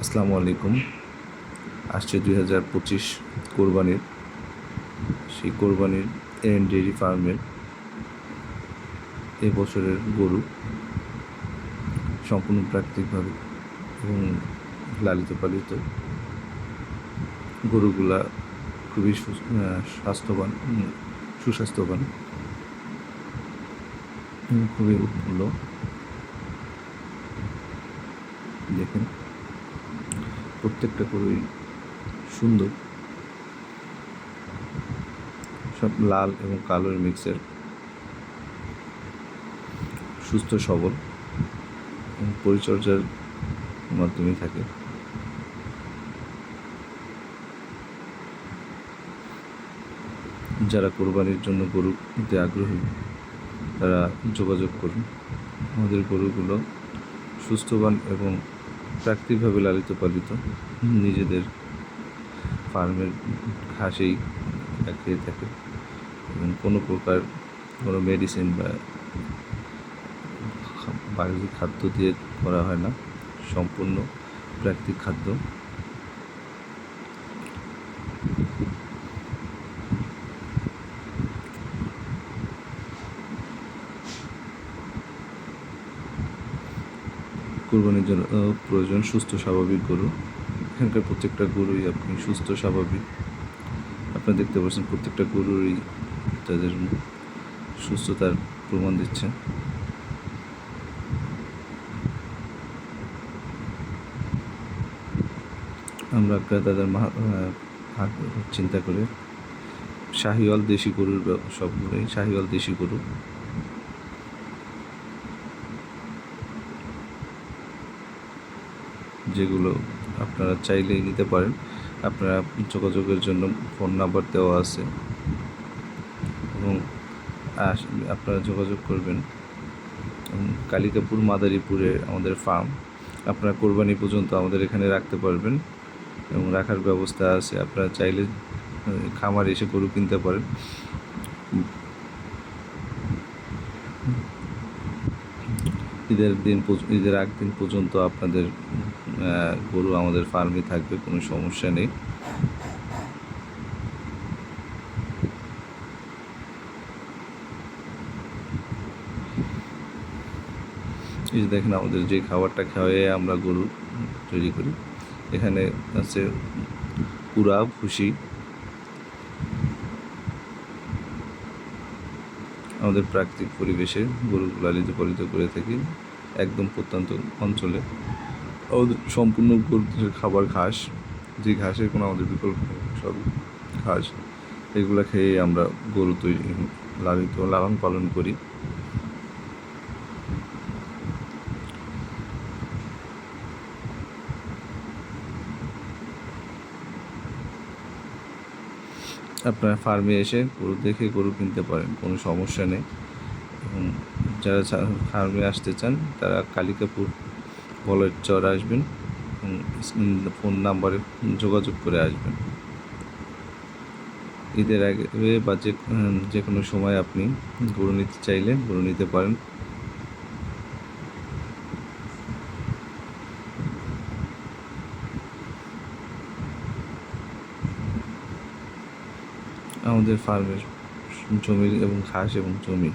আসসালামু আলাইকুম। আসছে 2025 কোরবানির। সেই কোরবানির এন ডেইরি ফার্মের এ বছরের গরু সম্পূর্ণ প্রাকৃতিকভাবে এবং লালিত পালিত গরুগুলা খুবই স্বাস্থ্যবান, সুস্বাস্থ্যবান এবং খুবই উৎফুল্ল। দেখেন, প্রত্যেকটা গরুই সুন্দর, সব লাল এবং কালোর মিক্সের, সুস্থ সবল এবং পরিচর্যার মাধ্যমে থাকে। যারা কোরবানির জন্য গরু কিনতে আগ্রহী তারা যোগাযোগ করুন। আমাদের গরুগুলো সুস্থবান এবং প্রাকৃতিকভাবে লালিত পালিত, নিজেদের ফার্মের ঘাসেই খেয়ে থাকে এবং কোনো প্রকার কোনো মেডিসিন বা বাড়ির খাদ্য দিয়ে করা হয় না, সম্পূর্ণ প্রাকৃতিক খাদ্য। কোরবানির জন্য প্রয়োজন সুস্থ স্বাভাবিক গরু। এখানকার প্রত্যেকটা গরুই আপনি সুস্থ স্বাভাবিক, আপনারা দেখতে পাচ্ছেন প্রত্যেকটা গরুরই তাদের সুস্থতার প্রমাণ দিচ্ছে। আমরা ক্রেতাদের চিন্তা করে শাহিওয়াল দেশি গরুর সবগুলোই শাহিওয়াল দেশি গরু। যেগুলো আপনারা চাইলেই নিতে পারেন। আপনারা যোগাযোগের জন্য ফোন নাম্বার দেওয়া আছে এবং আপনারা যোগাযোগ করবেন। কালিকাপুর মাদারীপুরে আমাদের ফার্ম। আপনারা কোরবানি পর্যন্ত আমাদের এখানে রাখতে পারবেন এবং রাখার ব্যবস্থা আছে। আপনারা চাইলে খামারে এসে গরু কিনতে পারেন। ঈদের আগ দিন পর্যন্ত আপনাদের গরু আমাদের ফার্মে থাকবে, কোনো সমস্যা নেই। এই যে দেখেন, আমাদের যে খাবারটা খাওয়াই আমরা গরু তৈরি করি, এখানে আছে কুড়া, ভুসি। আমাদের প্রাকৃতিক পরিবেশে গরু লালিত পালিত করে থাকি, একদম প্রত্যন্ত অঞ্চলে। আমাদের সম্পূর্ণ গরুদের খাবার ঘাস, যে ঘাসের কোনো আমাদের বিকল্প নেই, সব ঘাস। এগুলো খেয়ে আমরা গরু লালন পালন করি। আপনার ফার্মে এসে গরু দেখে গরু কিনতে পারেন, কোনো সমস্যা নেই। এবং যারা ফার্মে আসতে চান তারা কালিকাপুর বলয়ের চর আসবেন এবং ফোন নাম্বারে যোগাযোগ করে আসবেন। ঈদের আগে বা যে কোনো সময় আপনি গরু নিতে চাইলে গরু নিতে পারেন। আমাদের ফার্মের জমি এবং ঘাস এবং জমি